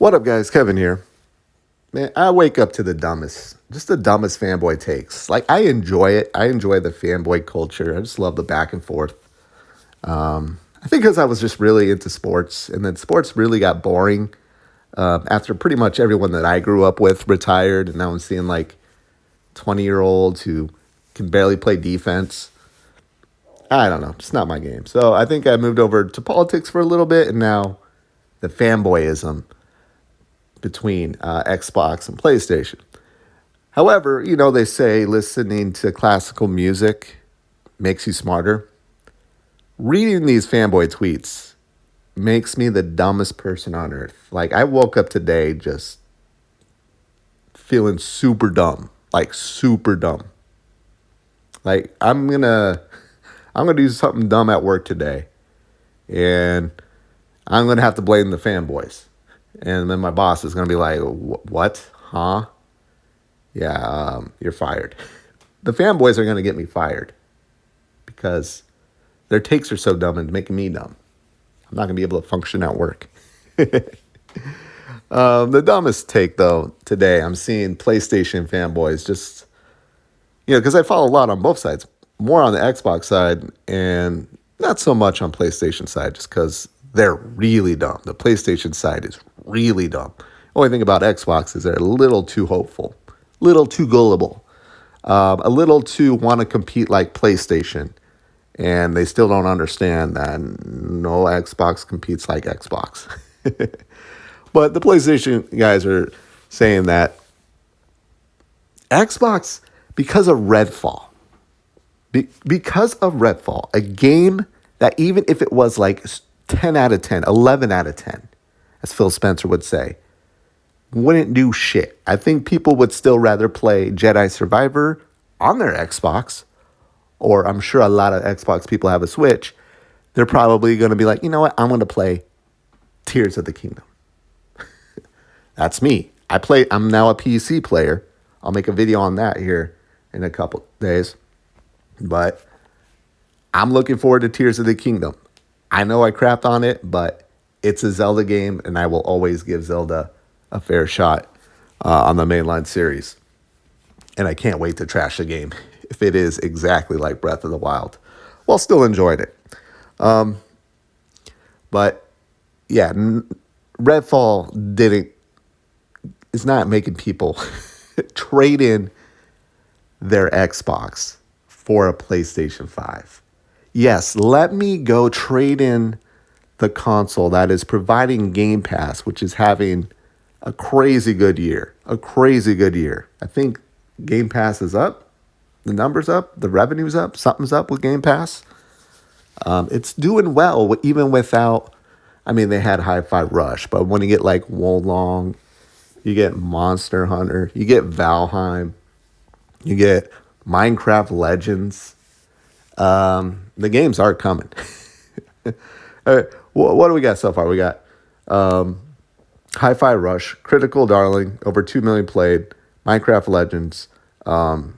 What up, guys? Kevin here. Man, I wake up to just the dumbest fanboy takes. Like, I enjoy it. I enjoy the fanboy culture. I just love the back and forth. I think because I was just really into sports, and then sports really got boring after pretty much everyone that I grew up with retired, and now I'm seeing like 20-year-olds who can barely play defense. I don't know. It's not my game. So I think I moved over to politics for a little bit, and now the fanboyism between Xbox and PlayStation. However, they say listening to classical music makes you smarter. Reading these fanboy tweets makes me the dumbest person on earth. Like, I woke up today just feeling super dumb, like super dumb. Like, I'm gonna do something dumb at work today, and I'm gonna have to blame the fanboys. And then my boss is going to be like, what? Huh? Yeah, you're fired. The fanboys are going to get me fired because their takes are so dumb and making me dumb. I'm not going to be able to function at work. The dumbest take, though, today, I'm seeing PlayStation fanboys just, because I follow a lot on both sides, more on the Xbox side and not so much on PlayStation side, just because they're really dumb. The PlayStation side is really dumb. Only thing about Xbox is they're a little too hopeful, little too gullible, a little too want to compete like PlayStation, and they still don't understand that no Xbox competes like Xbox. But the PlayStation guys are saying that Xbox, because of Redfall, a game that even if it was like 10 out of 10, 11 out of 10, as Phil Spencer would say, wouldn't do shit. I think people would still rather play Jedi Survivor on their Xbox, or I'm sure a lot of Xbox people have a Switch. They're probably going to be like, you know what? I'm going to play Tears of the Kingdom. That's me. I'm now a PC player. I'll make a video on that here in a couple days. But I'm looking forward to Tears of the Kingdom. I know I crapped on it, but it's a Zelda game, and I will always give Zelda a fair shot on the mainline series. And I can't wait to trash the game if it is exactly like Breath of the Wild, while still enjoying it. But yeah, Redfall is not making people trade in their Xbox for a PlayStation 5. Yes, let me go trade in the console that is providing Game Pass, which is having a crazy good year. I think Game Pass is up. The number's up. The revenue's up. Something's up with Game Pass. It's doing well, even without, they had Hi-Fi Rush, but when you get like Wolong, you get Monster Hunter, you get Valheim, you get Minecraft Legends. The games are coming. All right, what do we got so far? We got Hi-Fi Rush, Critical Darling, over 2 million played, Minecraft Legends, not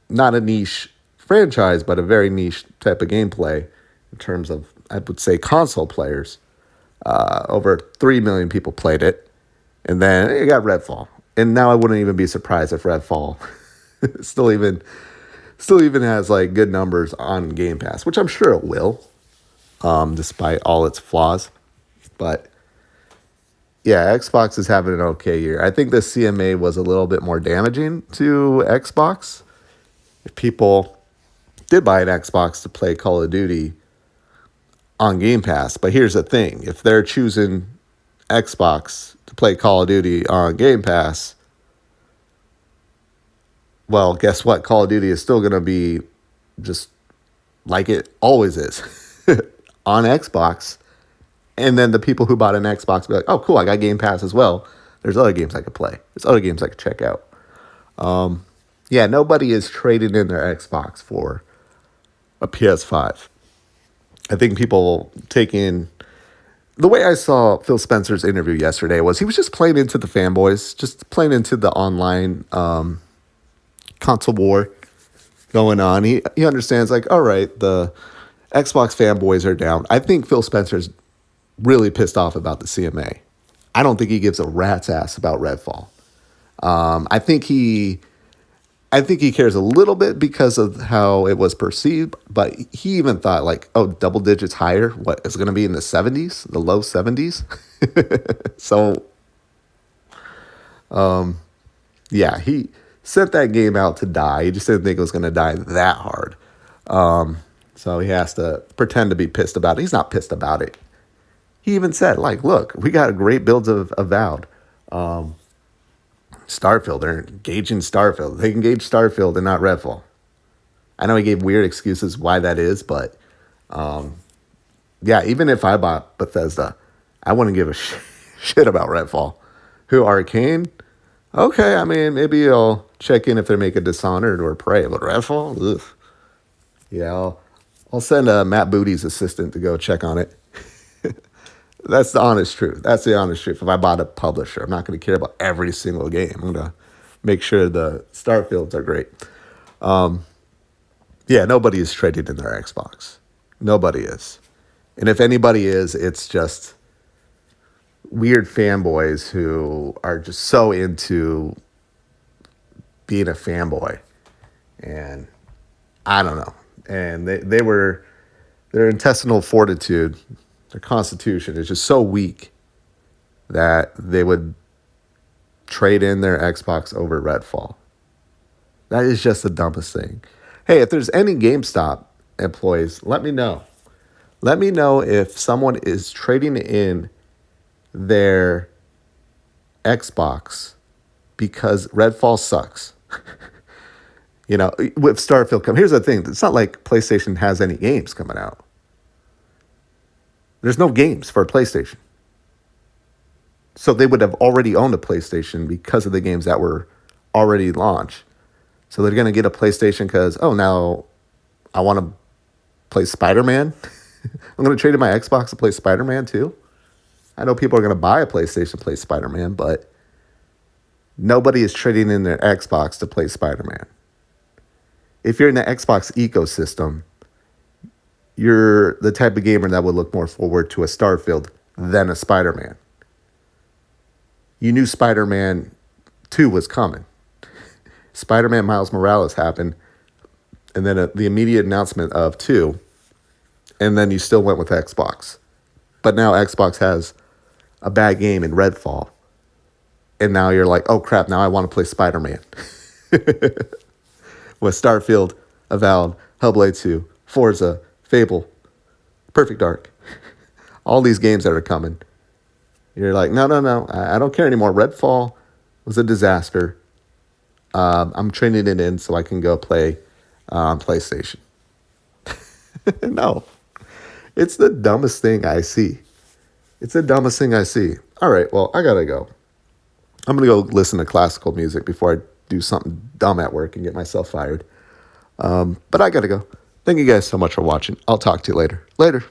a niche franchise, but a very niche type of gameplay in terms of, I would say, console players. Over 3 million people played it. And then you got Redfall. And now I wouldn't even be surprised if Redfall still even has like good numbers on Game Pass, which I'm sure it will, despite all its flaws. But yeah, Xbox is having an okay year. I think the CMA was a little bit more damaging to Xbox. If people did buy an Xbox to play Call of Duty on Game Pass, but here's the thing. If they're choosing Xbox to play Call of Duty on Game Pass, well, guess what? Call of Duty is still going to be just like it always is on Xbox. And then the people who bought an Xbox be like, oh, cool, I got Game Pass as well. There's other games I could play. There's other games I could check out. Yeah, nobody is trading in their Xbox for a PS5. I think people taking... The way I saw Phil Spencer's interview yesterday was he was just playing into the fanboys, just playing into the online console war going on. He understands, like, all right, the Xbox fanboys are down. I think Phil Spencer's really pissed off about the CMA. I don't think he gives a rat's ass about Redfall. I think he cares a little bit because of how it was perceived, but he even thought like, oh, double digits higher. What is going to be in the 70s, the low 70s? So yeah, he sent that game out to die. He just didn't think it was going to die that hard. So he has to pretend to be pissed about it. He's not pissed about it. He even said, like, look, we got great builds of Avowed. Starfield, they're engaging Starfield. They engage Starfield and not Redfall. I know he gave weird excuses why that is, but yeah, even if I bought Bethesda, I wouldn't give a shit about Redfall. Who, Arcane? Okay, I mean, maybe I'll check in if they make a Dishonored or Prey, but Redfall? Ugh. Yeah, I'll send Matt Booty's assistant to go check on it. That's the honest truth. That's the honest truth. If I bought a publisher, I'm not going to care about every single game. I'm going to make sure the Starfields are great. Yeah, nobody is trading in their Xbox. Nobody is. And if anybody is, it's just weird fanboys who are just so into being a fanboy. And I don't know. And their intestinal fortitude, their constitution is just so weak that they would trade in their Xbox over Redfall. That is just the dumbest thing. Hey, if there's any GameStop employees, let me know. Let me know if someone is trading in their Xbox because Redfall sucks. You know, with Starfield coming. Here's the thing. It's not like PlayStation has any games coming out. There's no games for PlayStation. So they would have already owned a PlayStation because of the games that were already launched. So they're going to get a PlayStation because, oh, now I want to play Spider-Man. I'm going to trade in my Xbox to play Spider-Man too. I know people are going to buy a PlayStation to play Spider-Man, but nobody is trading in their Xbox to play Spider-Man. If you're in the Xbox ecosystem, you're the type of gamer that would look more forward to a Starfield than a Spider-Man. You knew Spider-Man 2 was coming. Spider-Man Miles Morales happened, and then the immediate announcement of 2, and then you still went with Xbox. But now Xbox has a bad game in Redfall, and now you're like, oh crap, now I want to play Spider-Man. With Starfield, Avowed, Hellblade 2, Forza, Fable, Perfect Dark, all these games that are coming. You're like, no, I don't care anymore. Redfall was a disaster. I'm trading it in so I can go play on PlayStation. No, it's the dumbest thing I see. It's the dumbest thing I see. All right, well, I gotta go. I'm gonna go listen to classical music before I do something dumb at work and get myself fired. But I gotta go. Thank you guys so much for watching. I'll talk to you later. Later.